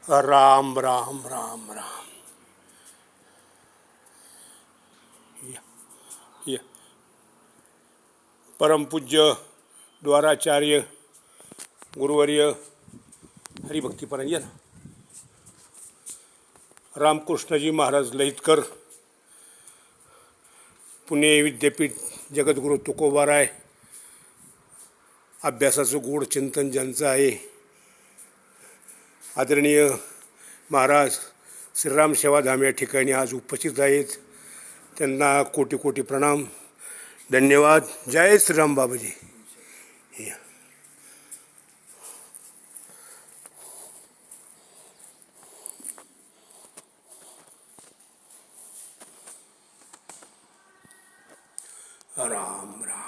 राम राम राम राम. या या. परमपूज्य द्वाराचार्य गुरुवर्य हरिभक्तीपरायण या ना. रामकृष्णजी महाराज लहितकर, पुणे विद्यापीठ, जगद्गुरू तुकोबाराय, अभ्यासाचं गूढ चिंतन ज्यांचं आहे, आदरणीय महाराज श्रीराम सेवाधाम या ठिकाणी आज उपस्थित आहेत. त्यांना कोटी कोटी प्रणाम, धन्यवाद. जय श्रीराम बाबाजी. राम राम.